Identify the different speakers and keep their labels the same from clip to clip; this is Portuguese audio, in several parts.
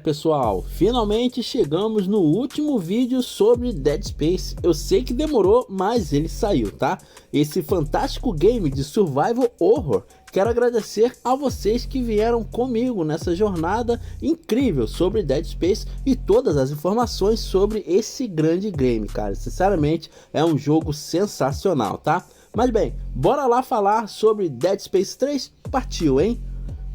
Speaker 1: Pessoal, finalmente chegamos no último vídeo sobre Dead Space. Eu sei que demorou, mas ele saiu, tá? Esse fantástico game de survival horror. Quero agradecer a vocês que vieram comigo nessa jornada incrível sobre Dead Space e todas as informações sobre esse grande game, cara. Sinceramente, é um jogo sensacional, tá? Mas bem, bora lá falar sobre Dead Space 3? Partiu, hein?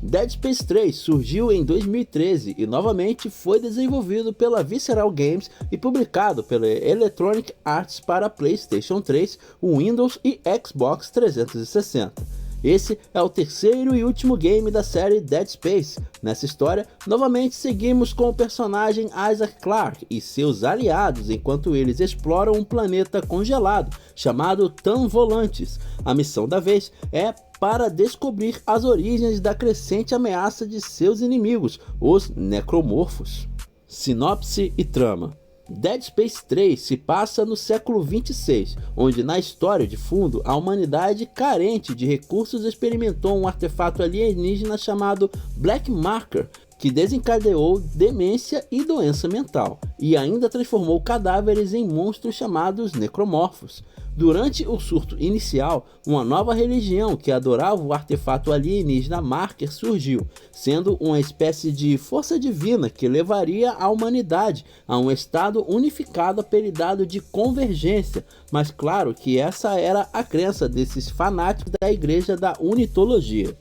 Speaker 1: Dead Space 3 surgiu em 2013 e novamente foi desenvolvido pela Visceral Games e publicado pela Electronic Arts para PlayStation 3, Windows e Xbox 360. Esse é o terceiro e último game da série Dead Space. Nessa história, novamente seguimos com o personagem Isaac Clarke e seus aliados enquanto eles exploram um planeta congelado chamado Tan Volantis. A missão da vez é para descobrir as origens da crescente ameaça de seus inimigos, os necromorfos. Sinopse e trama. Dead Space 3 se passa no século 26, onde na história de fundo a humanidade carente de recursos experimentou um artefato alienígena chamado Black Marker, que desencadeou demência e doença mental, e ainda transformou cadáveres em monstros chamados necromorfos. Durante o surto inicial, uma nova religião que adorava o artefato alienígena Marker surgiu, sendo uma espécie de força divina que levaria a humanidade a um estado unificado apelidado de convergência, mas claro que essa era a crença desses fanáticos da igreja da unitologia.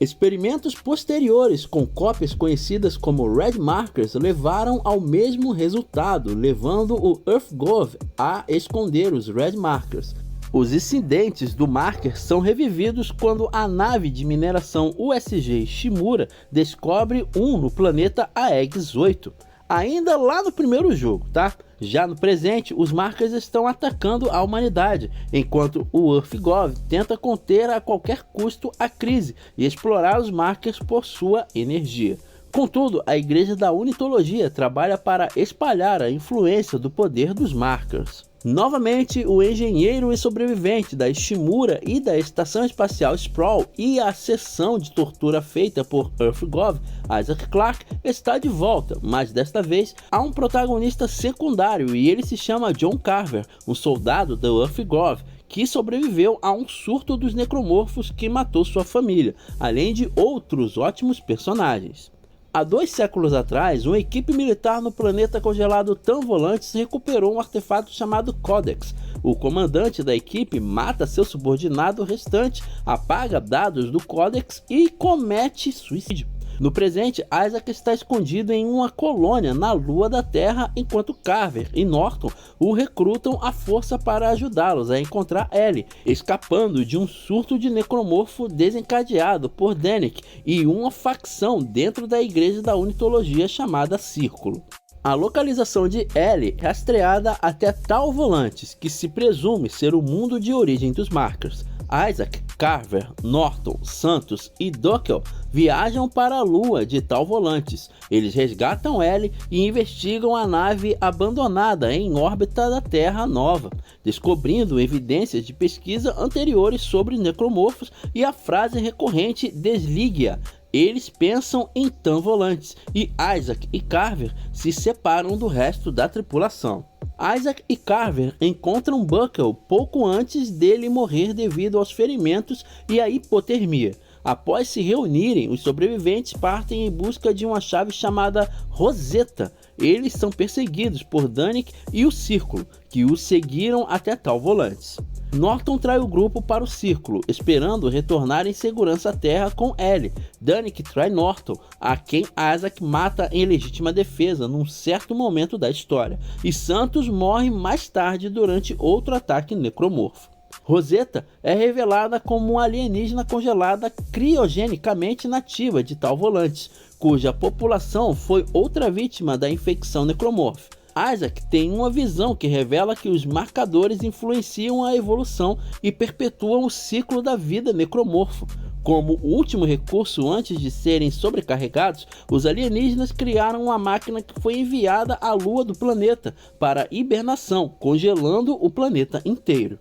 Speaker 1: Experimentos posteriores com cópias conhecidas como Red Markers levaram ao mesmo resultado, levando o EarthGov a esconder os Red Markers. Os incidentes do Marker são revividos quando a nave de mineração USG Shimura descobre um no planeta AEGS-8. Ainda lá no primeiro jogo, tá? Já no presente, os Markers estão atacando a humanidade, enquanto o EarthGov tenta conter a qualquer custo a crise e explorar os Markers por sua energia. Contudo, a Igreja da Unitologia trabalha para espalhar a influência do poder dos Markers. Novamente, o engenheiro e sobrevivente da Shimura e da Estação Espacial Sproul e a sessão de tortura feita por EarthGov, Isaac Clarke, está de volta, mas desta vez há um protagonista secundário e ele se chama John Carver, um soldado do EarthGov, que sobreviveu a um surto dos necromorfos que matou sua família, além de outros ótimos personagens. Há 2 séculos atrás, uma equipe militar no planeta congelado Tan Volantis recuperou um artefato chamado Codex. O comandante da equipe mata seu subordinado restante, apaga dados do Codex e comete suicídio. No presente, Isaac está escondido em uma colônia na lua da Terra, enquanto Carver e Norton o recrutam à força para ajudá-los a encontrar Ellie, escapando de um surto de necromorfo desencadeado por Danik e uma facção dentro da Igreja da Unitologia chamada Círculo. A localização de Ellie é rastreada até Tal Volantis, que se presume ser o mundo de origem dos Markers. Isaac, Carver, Norton, Santos e Dockel viajam para a lua de Tal Volantis. Eles resgatam Ellie e investigam a nave abandonada em órbita da Terra Nova, descobrindo evidências de pesquisa anteriores sobre necromorfos e a frase recorrente "desligue-a". Eles pensam em Tan Volantis e Isaac e Carver se separam do resto da tripulação. Isaac e Carver encontram Buckle pouco antes dele morrer devido aos ferimentos e à hipotermia. Após se reunirem, os sobreviventes partem em busca de uma chave chamada Rosetta. Eles são perseguidos por Danik e o Círculo, que os seguiram até Tal Volantis. Norton trai o grupo para o Círculo, esperando retornar em segurança à Terra com Ellie. Danik trai Norton, a quem Isaac mata em legítima defesa num certo momento da história, e Santos morre mais tarde durante outro ataque necromorfo. Rosetta é revelada como uma alienígena congelada criogenicamente nativa de Tal Volantis, cuja população foi outra vítima da infecção necromorfa. Isaac tem uma visão que revela que os marcadores influenciam a evolução e perpetuam o ciclo da vida necromorfo. Como último recurso antes de serem sobrecarregados, os alienígenas criaram uma máquina que foi enviada à lua do planeta para hibernação, congelando o planeta inteiro.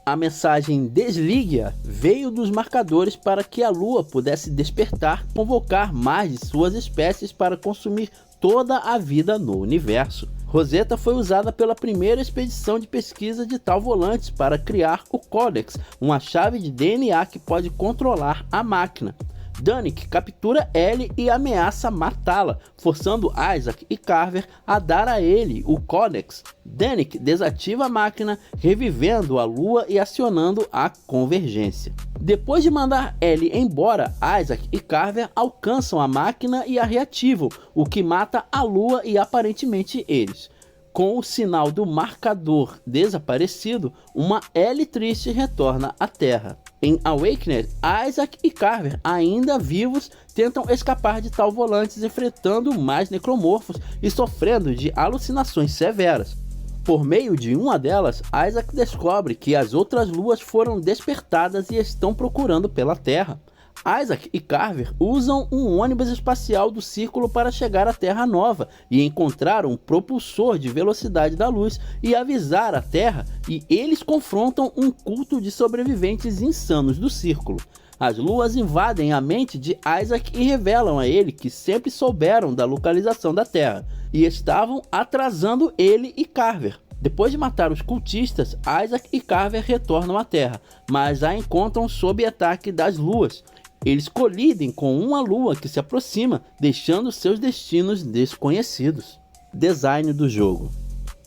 Speaker 1: A mensagem "desligue-a" veio dos marcadores para que a Lua pudesse despertar e convocar mais de suas espécies para consumir toda a vida no universo. Rosetta foi usada pela primeira expedição de pesquisa de Tal Volantes para criar o Codex, uma chave de DNA que pode controlar a máquina. Danik captura Ellie e ameaça matá-la, forçando Isaac e Carver a dar a ele o Codex. Danik desativa a máquina, revivendo a Lua e acionando a convergência. Depois de mandar Ellie embora, Isaac e Carver alcançam a máquina e a reativam, o que mata a Lua e aparentemente eles. Com o sinal do marcador desaparecido, uma Ellie triste retorna à Terra. Em Awakened, Isaac e Carver, ainda vivos, tentam escapar de Tal Volantes, enfrentando mais necromorfos e sofrendo de alucinações severas. Por meio de uma delas, Isaac descobre que as outras luas foram despertadas e estão procurando pela Terra. Isaac e Carver usam um ônibus espacial do Círculo para chegar à Terra Nova e encontrar um propulsor de velocidade da luz e avisar a Terra, e eles confrontam um culto de sobreviventes insanos do Círculo. As luas invadem a mente de Isaac e revelam a ele que sempre souberam da localização da Terra e estavam atrasando ele e Carver. Depois de matar os cultistas, Isaac e Carver retornam à Terra, mas a encontram sob ataque das luas. Eles colidem com uma lua que se aproxima, deixando seus destinos desconhecidos. Design do jogo.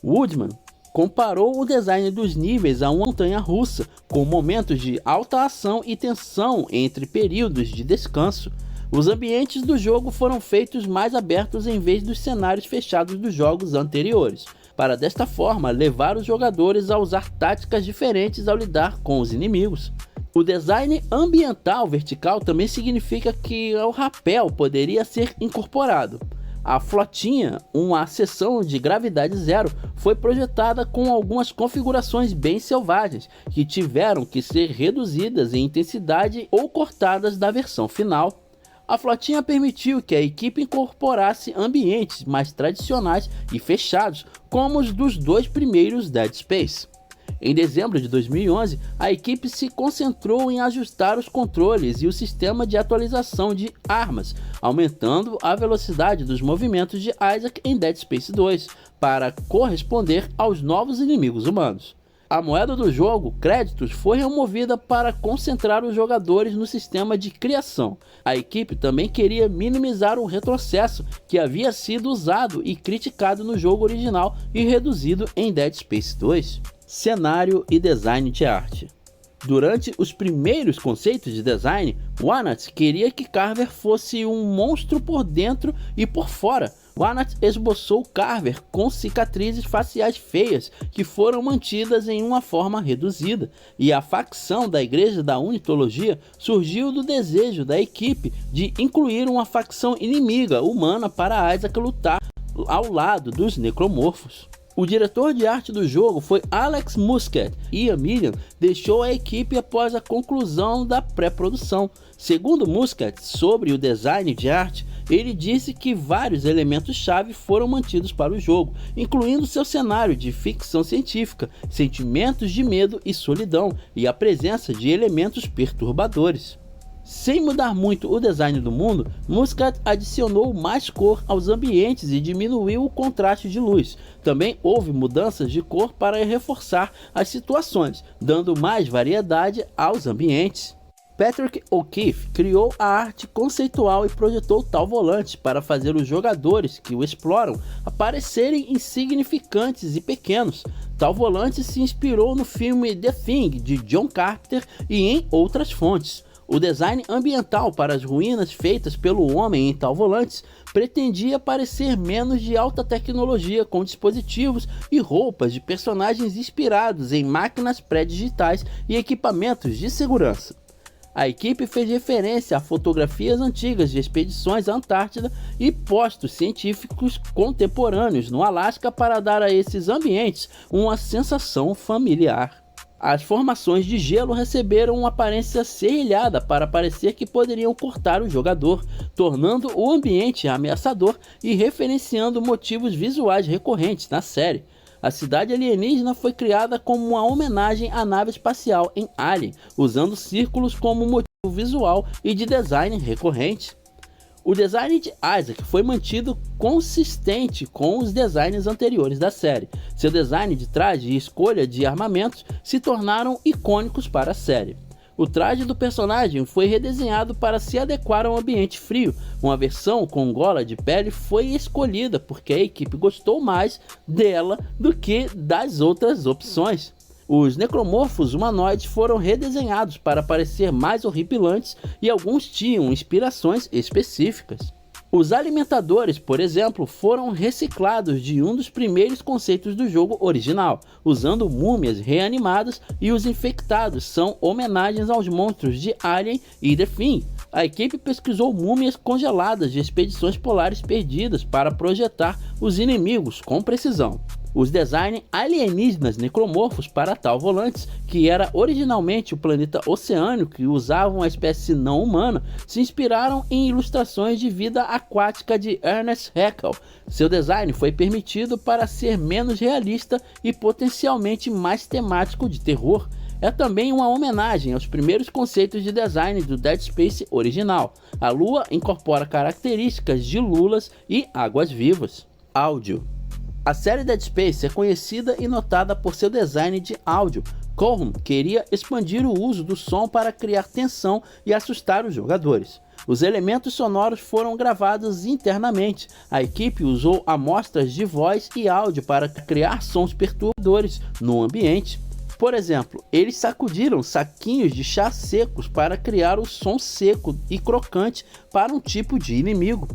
Speaker 1: Woodman comparou o design dos níveis a uma montanha-russa, com momentos de alta ação e tensão entre períodos de descanso. Os ambientes do jogo foram feitos mais abertos em vez dos cenários fechados dos jogos anteriores, para desta forma levar os jogadores a usar táticas diferentes ao lidar com os inimigos. O design ambiental vertical também significa que o rapel poderia ser incorporado. A flotinha, uma seção de gravidade zero, foi projetada com algumas configurações bem selvagens, que tiveram que ser reduzidas em intensidade ou cortadas da versão final. A flotinha permitiu que a equipe incorporasse ambientes mais tradicionais e fechados, como os dos dois primeiros Dead Space. Em dezembro de 2011, a equipe se concentrou em ajustar os controles e o sistema de atualização de armas, aumentando a velocidade dos movimentos de Isaac em Dead Space 2, para corresponder aos novos inimigos humanos. A moeda do jogo, créditos, foi removida para concentrar os jogadores no sistema de criação. A equipe também queria minimizar o retrocesso que havia sido usado e criticado no jogo original e reduzido em Dead Space 2. Cenário e design de arte. Durante os primeiros conceitos de design, Wanat queria que Carver fosse um monstro por dentro e por fora. Wanat esboçou Carver com cicatrizes faciais feias que foram mantidas em uma forma reduzida, e a facção da Igreja da Unitologia surgiu do desejo da equipe de incluir uma facção inimiga humana para Isaac lutar ao lado dos necromorfos. O diretor de arte do jogo foi Alex Muscat, e a Miriam deixou a equipe após a conclusão da pré-produção. Segundo Muscat, sobre o design de arte, ele disse que vários elementos-chave foram mantidos para o jogo, incluindo seu cenário de ficção científica, sentimentos de medo e solidão, e a presença de elementos perturbadores. Sem mudar muito o design do mundo, Muscat adicionou mais cor aos ambientes e diminuiu o contraste de luz. Também houve mudanças de cor para reforçar as situações, dando mais variedade aos ambientes. Patrick O'Keefe criou a arte conceitual e projetou Tal Volante para fazer os jogadores que o exploram aparecerem insignificantes e pequenos. Tal Volante se inspirou no filme The Thing, de John Carpenter, e em outras fontes. O design ambiental para as ruínas feitas pelo homem em Tal Volantes pretendia parecer menos de alta tecnologia, com dispositivos e roupas de personagens inspirados em máquinas pré-digitais e equipamentos de segurança. A equipe fez referência a fotografias antigas de expedições à Antártida e postos científicos contemporâneos no Alasca para dar a esses ambientes uma sensação familiar. As formações de gelo receberam uma aparência serrilhada para parecer que poderiam cortar o jogador, tornando o ambiente ameaçador e referenciando motivos visuais recorrentes na série. A cidade alienígena foi criada como uma homenagem à nave espacial em Alien, usando círculos como motivo visual e de design recorrente. O design de Isaac foi mantido consistente com os designs anteriores da série. Seu design de traje e escolha de armamentos se tornaram icônicos para a série. O traje do personagem foi redesenhado para se adequar ao ambiente frio. Uma versão com gola de pele foi escolhida porque a equipe gostou mais dela do que das outras opções. Os necromorfos humanoides foram redesenhados para parecer mais horripilantes e alguns tinham inspirações específicas. Os alimentadores, por exemplo, foram reciclados de um dos primeiros conceitos do jogo original, usando múmias reanimadas, e os infectados são homenagens aos monstros de Alien e The Thing. A equipe pesquisou múmias congeladas de expedições polares perdidas para projetar os inimigos com precisão. Os designs alienígenas necromorfos para Tal Volantes, que era originalmente o planeta oceânico que usava uma espécie não humana, se inspiraram em ilustrações de vida aquática de Ernest Haeckel. Seu design foi permitido para ser menos realista e potencialmente mais temático de terror. É também uma homenagem aos primeiros conceitos de design do Dead Space original. A lua incorpora características de lulas e águas-vivas. Áudio. A série Dead Space é conhecida e notada por seu design de áudio. Cohn queria expandir o uso do som para criar tensão e assustar os jogadores. Os elementos sonoros foram gravados internamente. A equipe usou amostras de voz e áudio para criar sons perturbadores no ambiente. Por exemplo, eles sacudiram saquinhos de chá secos para criar o som seco e crocante para um tipo de inimigo.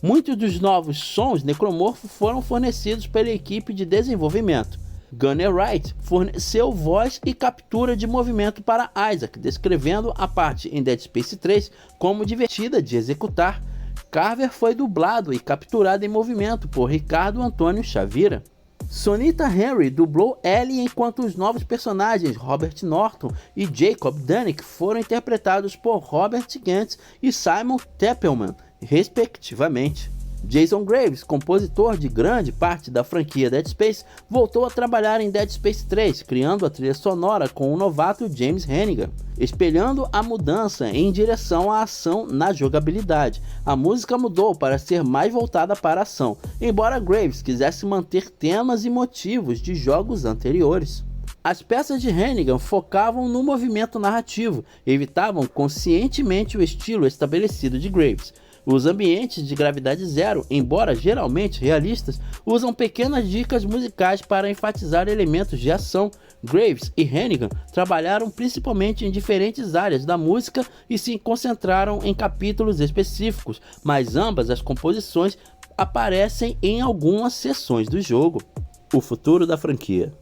Speaker 1: Muitos dos novos sons necromorfos foram fornecidos pela equipe de desenvolvimento. Gunner Wright forneceu voz e captura de movimento para Isaac, descrevendo a parte em Dead Space 3 como divertida de executar. Carver foi dublado e capturado em movimento por Ricardo Antônio Chavira. Sonita Henry dublou Ellie, enquanto os novos personagens Robert Norton e Jacob Dunnick foram interpretados por Robert Gantz e Simon Teppelman, respectivamente. Jason Graves, compositor de grande parte da franquia Dead Space, voltou a trabalhar em Dead Space 3, criando a trilha sonora com o novato James Hannigan, espelhando a mudança em direção à ação na jogabilidade. A música mudou para ser mais voltada para a ação, embora Graves quisesse manter temas e motivos de jogos anteriores. As peças de Hannigan focavam no movimento narrativo, evitavam conscientemente o estilo estabelecido de Graves. Os ambientes de gravidade zero, embora geralmente realistas, usam pequenas dicas musicais para enfatizar elementos de ação. Graves e Hannigan trabalharam principalmente em diferentes áreas da música e se concentraram em capítulos específicos, mas ambas as composições aparecem em algumas seções do jogo. O futuro da franquia.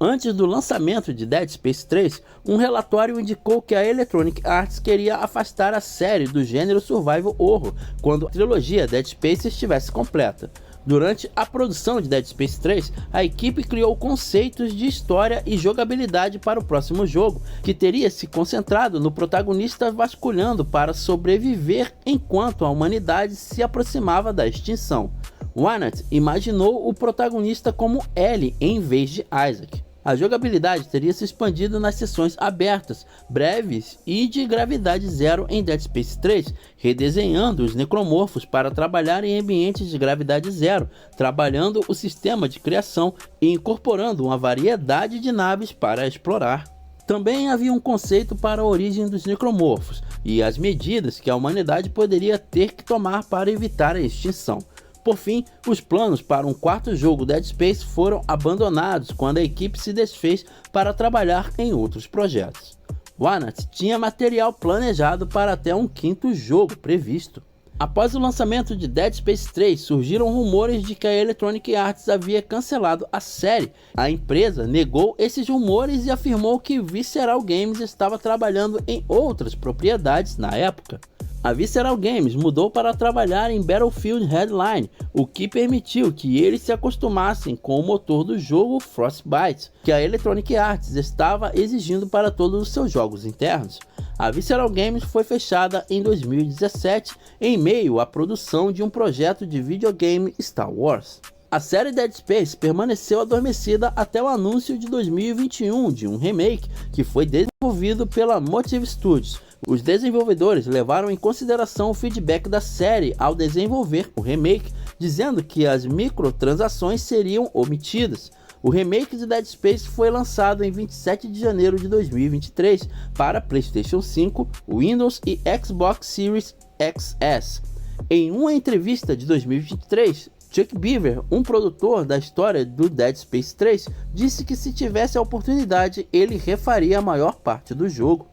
Speaker 1: Antes do lançamento de Dead Space 3, um relatório indicou que a Electronic Arts queria afastar a série do gênero survival horror quando a trilogia Dead Space estivesse completa. Durante a produção de Dead Space 3, a equipe criou conceitos de história e jogabilidade para o próximo jogo, que teria se concentrado no protagonista vasculhando para sobreviver enquanto a humanidade se aproximava da extinção. Wynant imaginou o protagonista como Ellie em vez de Isaac. A jogabilidade teria se expandido nas sessões abertas, breves e de gravidade zero em Dead Space 3, redesenhando os necromorfos para trabalhar em ambientes de gravidade zero, trabalhando o sistema de criação e incorporando uma variedade de naves para explorar. Também havia um conceito para a origem dos necromorfos e as medidas que a humanidade poderia ter que tomar para evitar a extinção. Por fim, os planos para um quarto jogo Dead Space foram abandonados quando a equipe se desfez para trabalhar em outros projetos. Wynant tinha material planejado para até um quinto jogo previsto. Após o lançamento de Dead Space 3, surgiram rumores de que a Electronic Arts havia cancelado a série. A empresa negou esses rumores e afirmou que Visceral Games estava trabalhando em outras propriedades na época. A Visceral Games mudou para trabalhar em Battlefield Hardline, o que permitiu que eles se acostumassem com o motor do jogo Frostbite, que a Electronic Arts estava exigindo para todos os seus jogos internos. A Visceral Games foi fechada em 2017, em meio à produção de um projeto de videogame Star Wars. A série Dead Space permaneceu adormecida até o anúncio de 2021 de um remake que foi desenvolvido pela Motive Studios, Os desenvolvedores levaram em consideração o feedback da série ao desenvolver o remake, dizendo que as microtransações seriam omitidas. O remake de Dead Space foi lançado em 27 de janeiro de 2023 para PlayStation 5, Windows e Xbox Series XS. Em uma entrevista de 2023, Chuck Beaver, um produtor da história do Dead Space 3, disse que se tivesse a oportunidade, ele refaria a maior parte do jogo.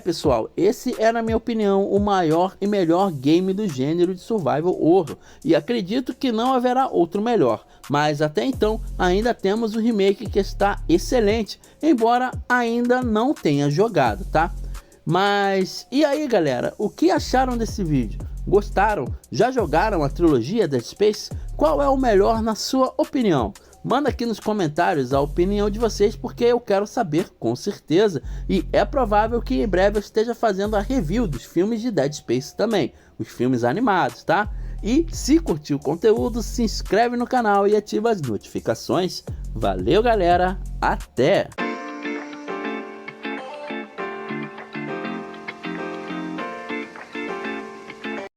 Speaker 1: Pessoal, esse é, na minha opinião, o maior e melhor game do gênero de survival horror, e acredito que não haverá outro melhor, mas até então ainda temos o remake que está excelente, embora ainda não tenha jogado, tá? Mas e aí, galera, o que acharam desse vídeo? Gostaram? Já jogaram a trilogia Dead Space? Qual é o melhor na sua opinião? Manda aqui nos comentários a opinião de vocês, porque eu quero saber com certeza. E é provável que em breve eu esteja fazendo a review dos filmes de Dead Space também, os filmes animados, tá? E se curtiu o conteúdo, se inscreve no canal e ativa as notificações. Valeu, galera, até!